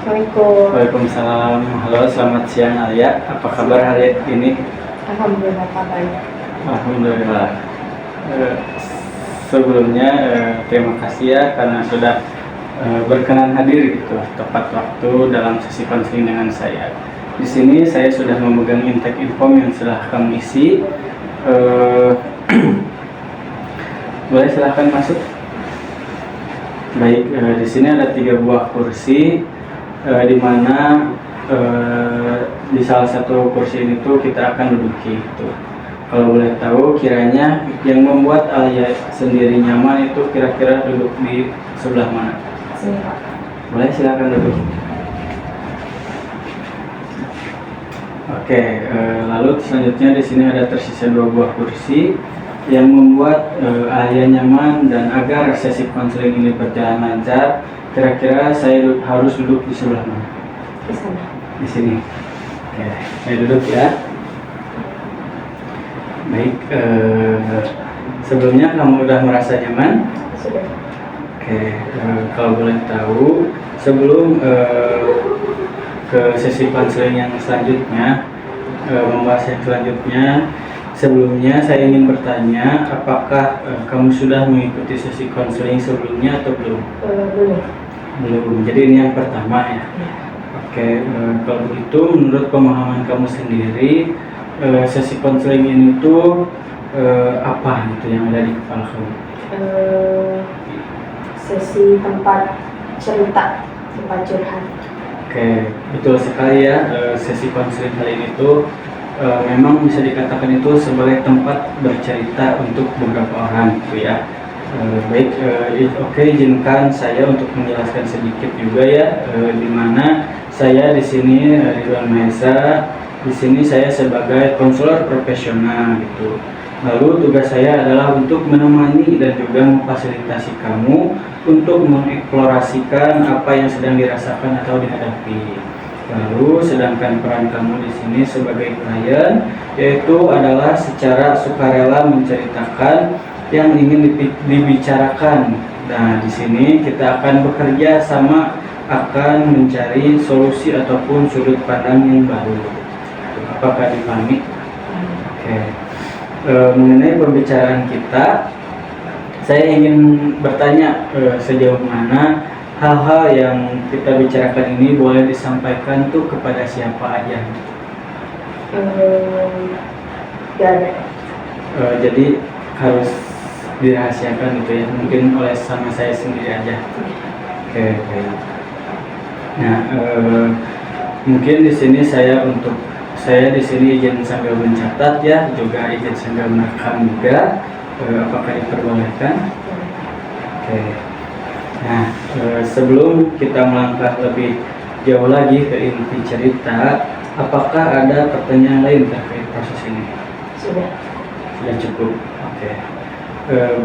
Assalamualaikum. Waalaikumsalam. Halo, selamat siang Alia. Apa kabar hari ini? Alhamdulillah baik. Alhamdulillah. Eh, Sebelumnya terima kasih ya karena sudah berkenan hadir gitu tepat waktu dalam sesi konseling dengan saya. Di sini saya sudah memegang intake inform yang sudah kamu isi. Eh, Boleh silahkan masuk. Baik, di sini ada 3 buah kursi, di mana di salah satu kursi ini tuh kita akan duduki itu. Kalau boleh tahu, kiranya yang membuat Alia sendiri nyaman itu kira-kira duduk di sebelah mana? Sini Pak. Boleh silakan duduk. Oke, lalu selanjutnya di sini ada tersisa 2 buah kursi yang membuat Alia nyaman dan agar sesi konseling ini berjalan lancar. Kira-kira saya harus duduk di sebelah mana? Di sana. Di sini. Oke, saya duduk ya. Baik, sebelumnya kamu udah merasa nyaman? Sudah. Oke, kalau boleh tahu, sebelum ke sesi konseling yang selanjutnya, membahas yang selanjutnya, sebelumnya saya ingin bertanya, apakah kamu sudah mengikuti sesi konseling sebelumnya atau belum? Belum. Belum. Jadi ini yang pertama ya. Ya. Oke, kalau begitu menurut pemahaman kamu sendiri, sesi konseling ini tuh apa gitu yang ada di kepala kamu? Sesi tempat cerita, tempat curhat. Oke, betul sekali ya. Sesi konseling kali ini tuh memang bisa dikatakan itu sebagai tempat bercerita untuk beberapa orang gitu ya. Baik, oke, izinkan saya untuk menjelaskan sedikit juga ya, di mana saya di sini Ridwan Mahesa. Di sini saya sebagai konselor profesional gitu. Lalu tugas saya adalah untuk menemani dan juga memfasilitasi kamu untuk mengeksplorasikan apa yang sedang dirasakan atau dihadapi. Lalu sedangkan peran kamu di sini sebagai klien yaitu adalah secara sukarela menceritakan yang ingin dibicarakan. Nah, di sini kita akan bekerja sama, akan mencari solusi ataupun sudut pandang yang baru. Apakah dipahami? Oke. Mengenai pembicaraan kita, saya ingin bertanya sejauh mana hal-hal yang kita bicarakan ini boleh disampaikan tuh kepada siapa aja? Gak ada. Jadi harus dirahasiakan gitu ya, mungkin oleh sama saya sendiri aja. Oke, baik. Nah, mungkin di sini saya di sini izin sambil mencatat ya, juga izin sambil merekam juga. Apakah diperbolehkan? Oke. Nah, sebelum kita melangkah lebih jauh lagi ke inti cerita, apakah ada pertanyaan lain terkait proses ini? Sudah. Sudah cukup. Oke.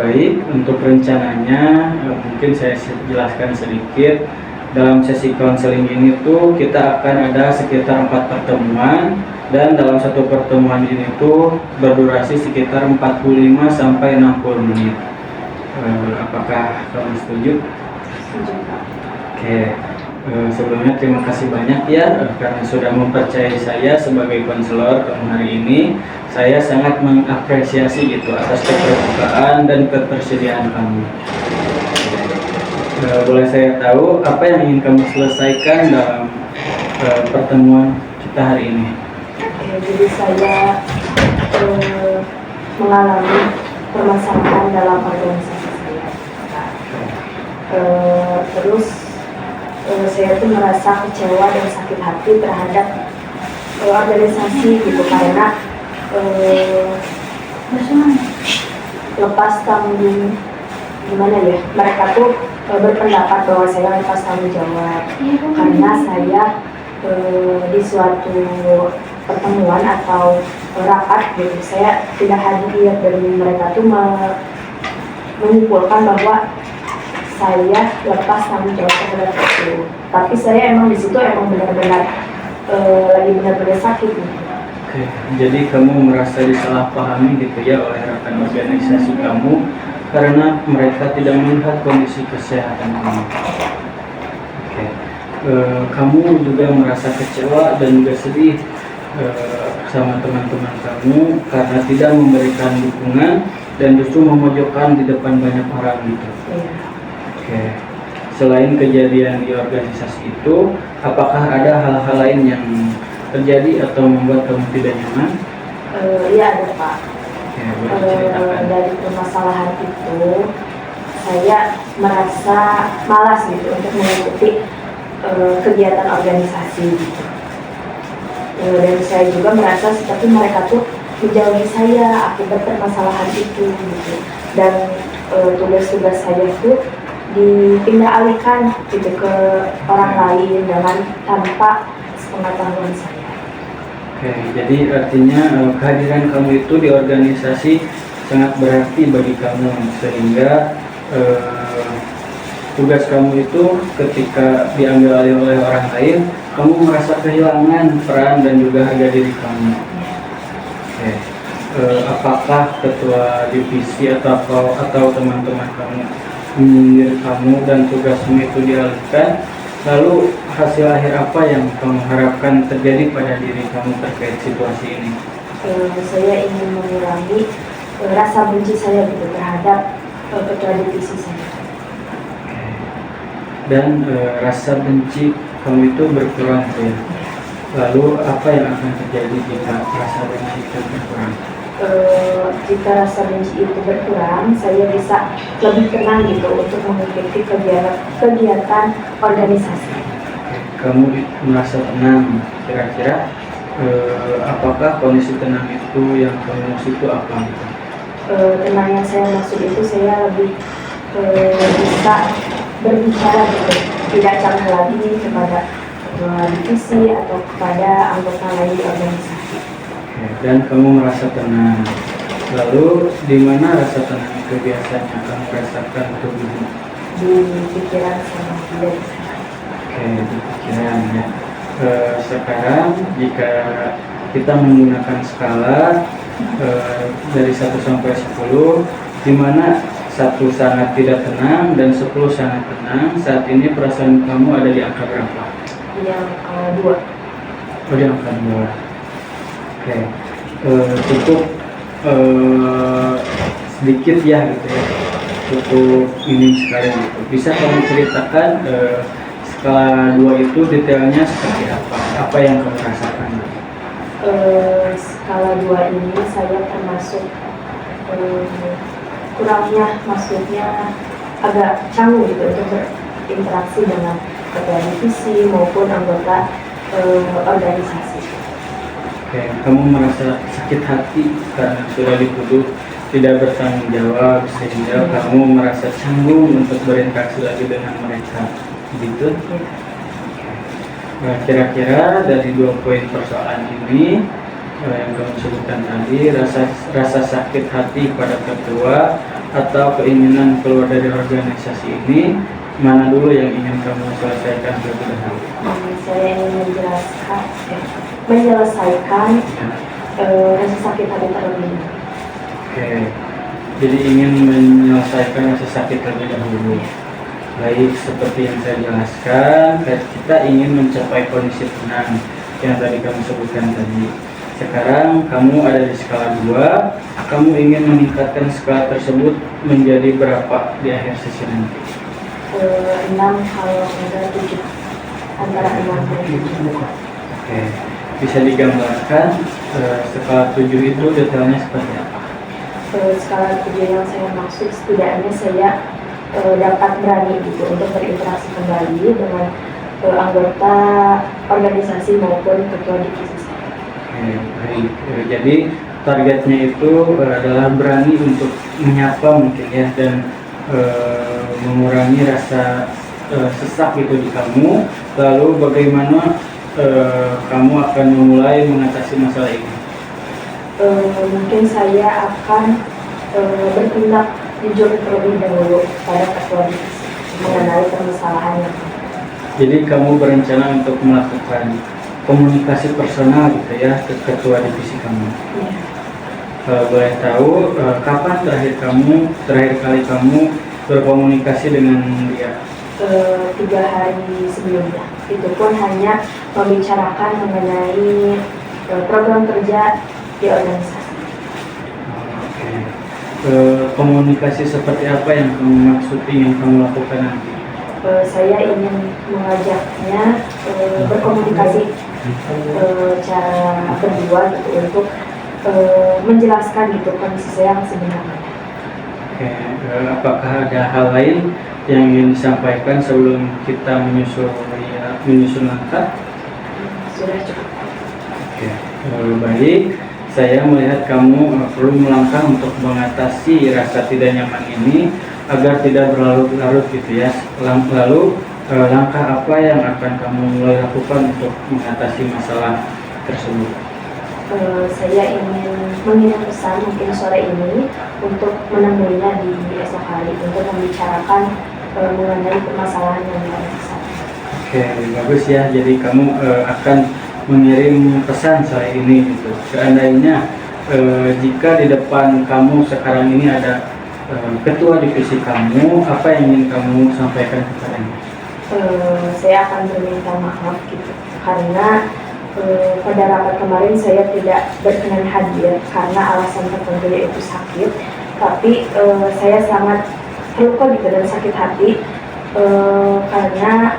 Baik, untuk rencananya mungkin saya jelaskan sedikit. Dalam sesi konseling ini tuh kita akan ada sekitar 4 pertemuan, dan dalam satu pertemuan ini tuh berdurasi sekitar 45 sampai 60 menit. Apakah kamu setuju? Setuju Pak. Oke, sebelumnya terima kasih banyak ya karena sudah mempercayai saya sebagai konselor kamu hari ini. Saya sangat mengapresiasi gitu atas keterbukaan dan ketersediaan kamu. Boleh saya tahu apa yang ingin kamu selesaikan dalam pertemuan kita hari ini? Jadi saya mengalami permasalahan dalam organisasi saya. Terus saya tuh merasa kecewa dan sakit hati terhadap organisasi gitu, karena lepas tanggung gimana ya, mereka tuh berpendapat bahwa saya lepas tanggung jawab karena saya di suatu pertemuan atau rapat gitu saya tidak hadir, dan mereka tuh menyimpulkan bahwa saya lepas tanggung jawab terhadap itu. Tapi saya emang di situ emang benar-benar lagi benar-benar sakit gitu. Oke, jadi kamu merasa disalahpahami gitu ya oleh rekan organisasi kamu karena mereka tidak melihat kondisi kesehatan kamu. Oke, kamu juga merasa kecewa dan juga sedih sama teman-teman kamu karena tidak memberikan dukungan dan justru memojokkan di depan banyak orang gitu. Iya. Oke. Selain kejadian di organisasi itu, apakah ada hal-hal lain yang terjadi atau membuat kamu tidak nyaman? Iya ada Pak. Oke, boleh diceritakan. Dari permasalahan itu saya merasa malas gitu untuk mengikuti kegiatan organisasi gitu. Dan saya juga merasa seperti mereka tuh menjauhi saya akibat permasalahan itu gitu. Dan tugas-tugas saya tuh dipindah alihkan gitu ke orang lain dengan tanpa sepengetahuan saya. Oke, jadi artinya kehadiran kamu itu di organisasi sangat berarti bagi kamu sehingga tugas kamu itu ketika diambil alih oleh orang lain, kamu merasa kehilangan peran dan juga harga diri kamu. Oke. Apakah ketua divisi atau teman-teman kamu menyindir kamu dan tugasmu itu dialihkan? Lalu hasil akhir apa yang kamu harapkan terjadi pada diri kamu terkait situasi ini? Saya ingin mengurangi rasa benci saya gitu terhadap ketua divisi saya. Dan rasa benci kamu itu berkurang ya. Lalu apa yang akan terjadi jika rasa benci itu berkurang? Jika rasa benci itu berkurang, saya bisa lebih tenang gitu untuk mengikuti kegiatan organisasi. Kamu merasa tenang, kira-kira apakah kondisi tenang itu yang kamu maksud itu apa? Tenang yang saya maksud itu saya lebih bisa berbicara gitu, tidak canggung lagi kepada ketua divisi atau kepada anggota lain di organisasi. Dan kamu merasa tenang. Lalu di mana rasa tenang itu biasanya kamu rasakan tubuhmu? Di pikiran sama di Oke, di pikiran ya. Sekarang jika kita menggunakan skala dari 1 sampai 10, di mana 1 sangat tidak tenang dan 10 sangat tenang, saat ini perasaan kamu ada di angka berapa? yang 2. Oh, di angka 2. Oke, cukup sedikit ya gitu ya, cukup minim sekali gitu. Bisa kamu ceritakan skala 2 itu detailnya seperti apa yang kamu rasakan? Skala 2 ini saya termasuk kurangnya, maksudnya agak canggung gitu untuk berinteraksi dengan ketua divisi maupun anggota organisasi. Oke, kamu merasa sakit hati karena sudah dituduh tidak bertanggung jawab sehingga kamu merasa canggung untuk berinteraksi lagi dengan mereka, gitu? Nah, kira-kira dari 2 poin persoalan ini yang kamu sebutkan tadi, rasa sakit hati pada ketua atau keinginan keluar dari organisasi ini, mana dulu yang ingin kamu selesaikan terlebih dahulu? Saya ingin menyelesaikan rasa sakit hati terlebih dahulu. Oke, jadi ingin menyelesaikan rasa sakit terlebih dahulu. Baik, seperti yang saya jelaskan, kita ingin mencapai kondisi tenang yang tadi kamu sebutkan tadi. Sekarang kamu ada di skala 2, kamu ingin meningkatkan skala tersebut menjadi berapa di akhir sesi nanti? 6 kalau enggak 7, antara 6 dan 7. Oke, bisa digambarkan skala 7 itu detailnya seperti apa? Skala 7 yang saya maksud setidaknya saya dapat berani gitu untuk berinteraksi kembali dengan anggota organisasi maupun ketua divisi saya. Oke, baik. Jadi targetnya itu adalah berani untuk menyapa mungkin ya, dan mengurangi rasa sesak gitu di kamu. Lalu bagaimana kamu akan memulai mengatasi masalah ini? Mungkin saya akan bertindak jujur terlebih dahulu pada ketua divisi mengenai permasalahan yang ada. Jadi kamu berencana untuk melakukan komunikasi personal gitu ya ke ketua divisi kamu? Ya. Boleh tahu kapan terakhir kali kamu berkomunikasi dengan dia? 3 hari sebelumnya. Itu pun hanya membicarakan mengenai program kerja di organisasi. Oke. Komunikasi seperti apa yang kamu maksud ingin kamu lakukan nanti? Saya ingin mengajaknya berkomunikasi cara berdua gitu untuk menjelaskan gitu kondisi saya yang sebenarnya. Oke, apakah ada hal lain yang ingin disampaikan sebelum kita menyusun langkah? Sudah cukup. Oke, baik. Saya melihat kamu perlu melangkah untuk mengatasi rasa tidak nyaman ini agar tidak berlarut-larut gitu ya. Lalu langkah apa yang akan kamu mulai lakukan untuk mengatasi masalah tersebut? Saya ingin mengirim pesan mungkin sore ini untuk menemuinya di esok hari untuk membicarakan mengenai permasalahan yang besar. Oke, bagus ya. Jadi kamu akan mengirim pesan sore ini gitu. Seandainya jika di depan kamu sekarang ini ada ketua divisi kamu, apa yang ingin kamu sampaikan kepadanya? Saya akan berminta maaf gitu karena pada rapat kemarin saya tidak berkenan hadir karena alasan tertentu yaitu sakit. Tapi saya sangat terluka gitu dan sakit hati karena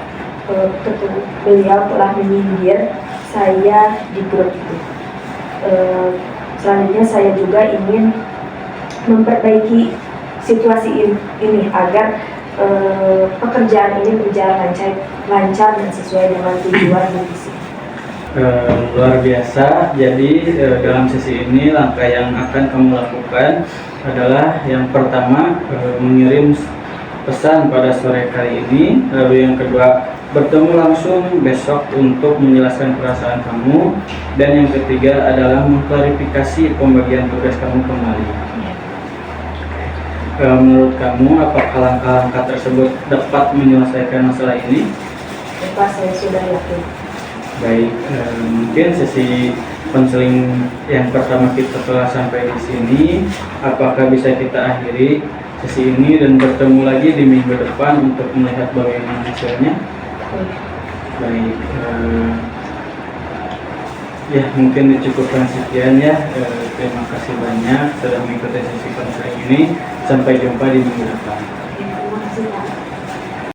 beliau telah menyindir saya di grup itu. Selanjutnya saya juga ingin memperbaiki situasi ini agar pekerjaan ini berjalan lancar dan sesuai dengan tujuan divisi. Luar biasa. Jadi dalam sesi ini langkah yang akan kamu lakukan adalah yang pertama mengirim pesan pada sore kali ini, lalu yang kedua bertemu langsung besok untuk menjelaskan perasaan kamu, dan yang ketiga adalah mengklarifikasi pembagian tugas kamu kembali. Menurut kamu apakah langkah-langkah tersebut dapat menyelesaikan masalah ini? Bapak, saya sudah yakin. Baik, mungkin sesi konseling yang pertama kita telah sampai di sini. Apakah bisa kita akhiri sesi ini dan bertemu lagi di minggu depan untuk melihat bagaimana hasilnya? Baik, ya mungkin dicukupkan sekian ya. Terima kasih banyak sudah mengikuti sesi konseling ini. Sampai jumpa di minggu depan.